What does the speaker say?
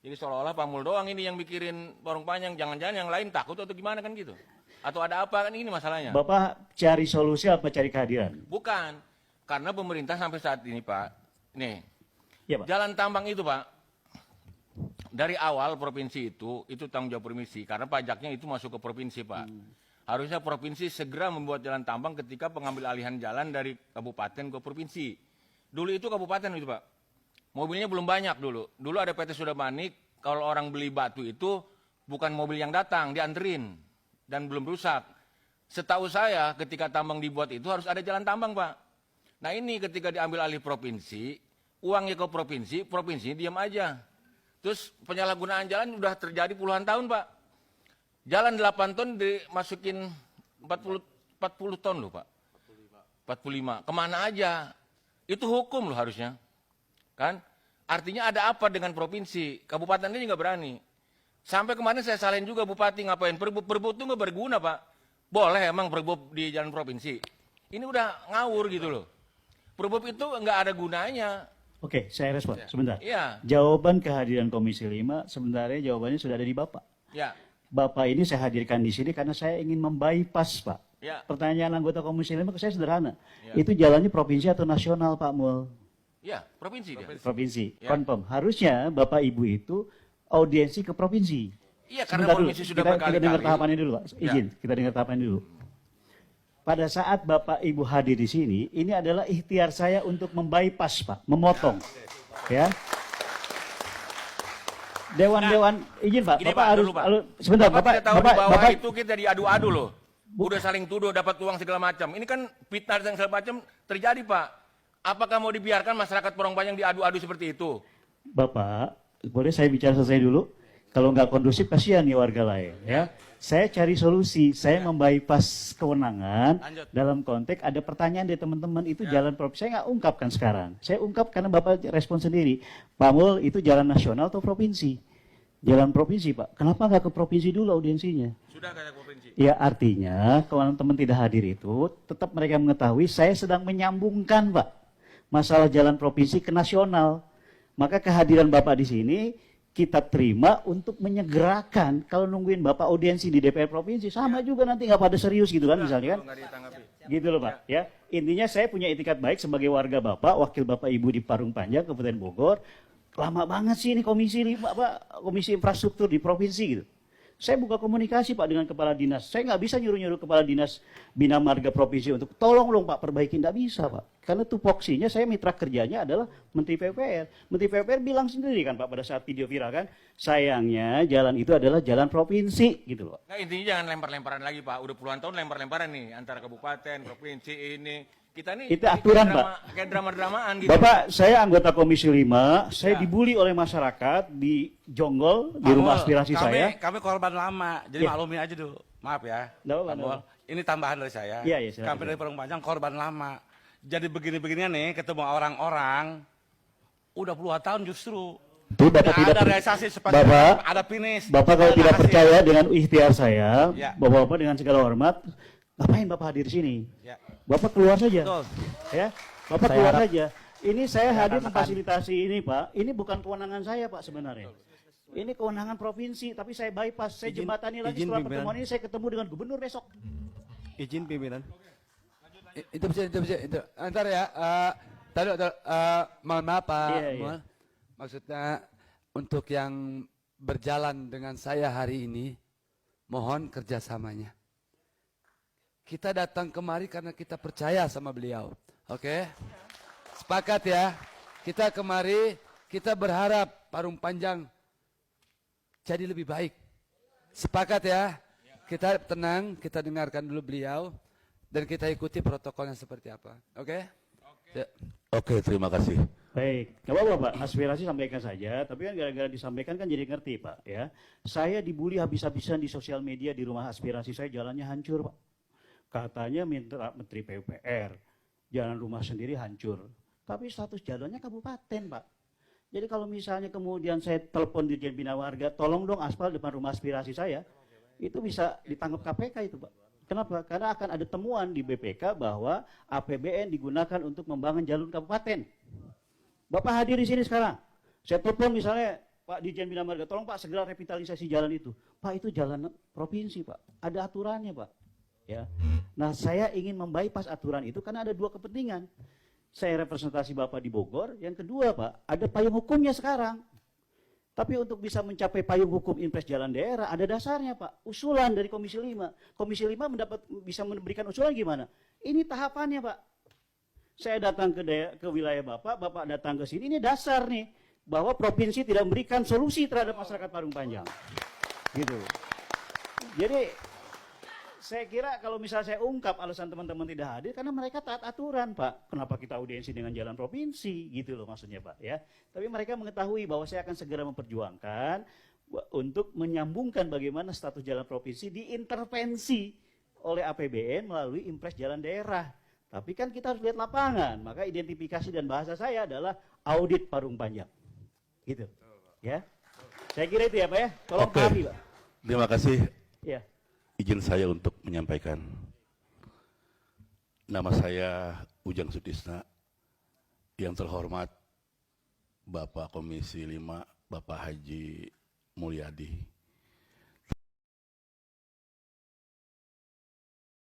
Ini seolah-olah Pak Mul doang ini yang mikirin Parung Panjang, jangan-jangan yang lain takut atau gimana kan gitu. Atau ada apa kan ini masalahnya. Bapak cari solusi apa cari kehadiran? Bukan, karena pemerintah sampai saat ini Pak, nih, Ya, Pak. jalan tambang itu Pak, dari awal provinsi itu tanggung jawab provinsi, karena pajaknya itu masuk ke provinsi Pak. Harusnya provinsi segera membuat jalan tambang ketika pengambil alihan jalan dari kabupaten ke provinsi. Dulu itu kabupaten itu Pak. Mobilnya belum banyak dulu. Dulu ada PT Sudamanik, kalau orang beli batu itu bukan mobil yang datang, dianterin. Dan belum rusak. Setahu saya ketika tambang dibuat itu harus ada jalan tambang Pak. Nah ini ketika diambil alih provinsi, uangnya ke provinsi, provinsi diam aja. Terus penyalahgunaan jalan udah terjadi puluhan tahun Pak. Jalan 8 ton dimasukin 40 ton loh Pak. 45. Kemana aja? Itu hukum loh harusnya. Kan? Artinya ada apa dengan provinsi? Kabupaten ini nggak berani. Sampai kemarin saya salahin juga bupati ngapain? Perbu itu nggak berguna Pak. Boleh emang perbu di jalan provinsi. Ini udah ngawur gitu loh. Perbu itu nggak ada gunanya. Oke, saya respon sebentar. Iya. Jawaban kehadiran Komisi 5 sebenarnya jawabannya sudah ada di Bapak. Ya. Bapak ini saya hadirkan di sini karena saya ingin membypass, Pak. Ya. Pertanyaan anggota Komisi 5 ke saya sederhana. Ya. Itu jalannya provinsi atau nasional, Pak Mul? Ya, provinsi dia. Provinsi. Ya. Confirm. Harusnya Bapak Ibu itu audiensi ke provinsi. Iya, karena Sebentar provinsi dulu. sudah Kita berkali-kali. dengar tahapannya dulu, Pak. Ya. Izin, kita dengar tahapannya dulu. Pada saat Bapak Ibu hadir di sini, ini adalah ikhtiar saya untuk membypass, Pak, memotong. Ya. Dewan-dewan, izin Pak, Gini, Bapak Pak, harus, dulu, Pak. sebentar, Bapak tidak tahu Bapak, di bawah Bapak, itu kita diadu-adu loh. Udah saling tuduh, dapat uang segala macam. Ini kan fitnah dan segala macam terjadi Pak. Apakah mau dibiarkan masyarakat Parung Panjang diadu-adu seperti itu? Bapak, boleh saya bicara selesai dulu? Kalau nggak kondusif, kasihan nih warga lain. Ya. Saya cari solusi, saya membypass kewenangan. Lanjut. Dalam konteks ada pertanyaan dari teman-teman, itu jalan provinsi. Saya nggak ungkapkan sekarang. Saya ungkap karena Bapak respon sendiri. Pak Mul, itu jalan nasional atau provinsi? Jalan provinsi, Pak. Kenapa nggak ke provinsi dulu audiensinya? Sudah kata provinsi. Ya artinya, kalau teman tidak hadir itu, tetap mereka mengetahui saya sedang menyambungkan, Pak, masalah jalan provinsi ke nasional. Maka kehadiran Bapak di sini kita terima untuk menyegerakan. Kalau nungguin Bapak audiensi di DPR provinsi sama juga nanti nggak pada serius gitu kan misalnya kan. Nggak ditanggapi. Gitu loh Pak ya. Intinya saya punya etikat baik sebagai warga Bapak, wakil Bapak Ibu di Parung Panjang Kabupaten Bogor. Lama banget sih ini komisi komisi infrastruktur di provinsi gitu. Saya buka komunikasi Pak dengan kepala dinas. Saya nggak bisa nyuruh-nyuruh kepala dinas Bina Marga provinsi untuk tolong dong Pak perbaiki, nggak bisa Pak. Karena tupoksinya saya mitra kerjanya adalah Menteri PUPR. Menteri PUPR bilang sendiri kan Pak pada saat video viral kan, sayangnya jalan itu adalah jalan provinsi gitu loh. Nah, intinya jangan lempar-lemparan lagi Pak. Udah puluhan tahun lempar-lemparan nih antara kabupaten, provinsi ini. Kita nih Itu aturan, kayak drama-dramaan gitu. Bapak, saya anggota Komisi 5, saya dibully oleh masyarakat di Jonggol, di rumah aspirasi saya. Kami korban lama, jadi maklumin aja dulu. Maaf ya. Nggak apa-apa, Pak Mul. Ini tambahan dari saya. Iya, iya, silakan. Kami dari Parung Panjang korban lama. Jadi begini-beginian nih, ketemu orang-orang, udah puluhan tahun justru. Itu Bapak tidak ada realisasi seperti Bapak, ada finish. Bapak kalau ada tidak hasil. percaya dengan ikhtiar saya, Ya. Bapak-bapak dengan segala hormat, ngapain Bapak hadir di sini? Ya. Bapak keluar saja. Betul. Ya, Bapak Saya keluar harap- saja. Ini saya hadir katakan. memfasilitasi ini, Pak. Ini bukan kewenangan saya, Pak, sebenarnya. Ini kewenangan provinsi, tapi saya bypass, saya Izin- jembatani lagi izin setelah pimpinan. pertemuan ini saya ketemu dengan gubernur besok. Izin pimpinan. Itu bisa, itu. Antar ya, tadi, mohon maaf Pak Iya, iya. Mul. Maksudnya untuk yang berjalan dengan saya hari ini, mohon kerjasamanya. Kita datang kemari karena kita percaya sama beliau. Oke? Sepakat ya? Kita kemari, kita berharap Parung Panjang jadi lebih baik. Sepakat ya? Kita tenang, kita dengarkan dulu beliau, dan kita ikuti protokolnya seperti apa. Oke? Ya. Oke, terima kasih. Baik, nggak apa-apa Pak, aspirasi sampaikan saja, tapi kan gara-gara disampaikan kan jadi ngerti Pak ya. Saya dibully habis-habisan di sosial media di rumah aspirasi saya, jalannya hancur Pak. Katanya minta Menteri PUPR, jalan rumah sendiri hancur. Tapi status jalannya kabupaten Pak. Jadi kalau misalnya kemudian saya telepon Dirjen Bina Marga, tolong dong aspal depan rumah aspirasi saya, itu bisa ditangkap KPK itu Pak. Kenapa? Karena akan ada temuan di BPK bahwa APBN digunakan untuk membangun jalur kabupaten. Bapak hadir di sini sekarang. Saya telepon misalnya Pak Dirjen Bina Marga, tolong Pak segera revitalisasi jalan itu. Pak, itu jalan provinsi Pak, ada aturannya Pak. Ya. Nah, saya ingin membypass aturan itu karena ada dua kepentingan. Saya representasi Bapak di Bogor, yang kedua Pak, ada payung hukumnya sekarang. Tapi untuk bisa mencapai payung hukum impres jalan daerah, ada dasarnya Pak, usulan dari Komisi 5. Komisi 5 bisa memberikan usulan gimana? Ini tahapannya Pak. Saya datang ke wilayah Bapak, Bapak datang ke sini, ini dasar nih, bahwa provinsi tidak memberikan solusi terhadap masyarakat Parung Panjang. Gitu. Jadi, saya kira kalau misalnya saya ungkap alasan teman-teman tidak hadir, karena mereka taat aturan Pak. Kenapa kita audiensi dengan jalan provinsi, gitu loh maksudnya Pak. Ya. Tapi mereka mengetahui bahwa saya akan segera memperjuangkan untuk menyambungkan bagaimana status jalan provinsi diintervensi oleh APBN melalui impres jalan daerah. Tapi kan kita harus lihat lapangan, maka identifikasi dan bahasa saya adalah audit Parung Panjang. Gitu. Ya. Saya kira itu ya Pak ya. Tolong pahami Pak. Terima kasih. Ya. Izin saya untuk menyampaikan. Nama saya Ujang Sutisna. Yang terhormat Bapak Komisi 5, Bapak Haji Mulyadi.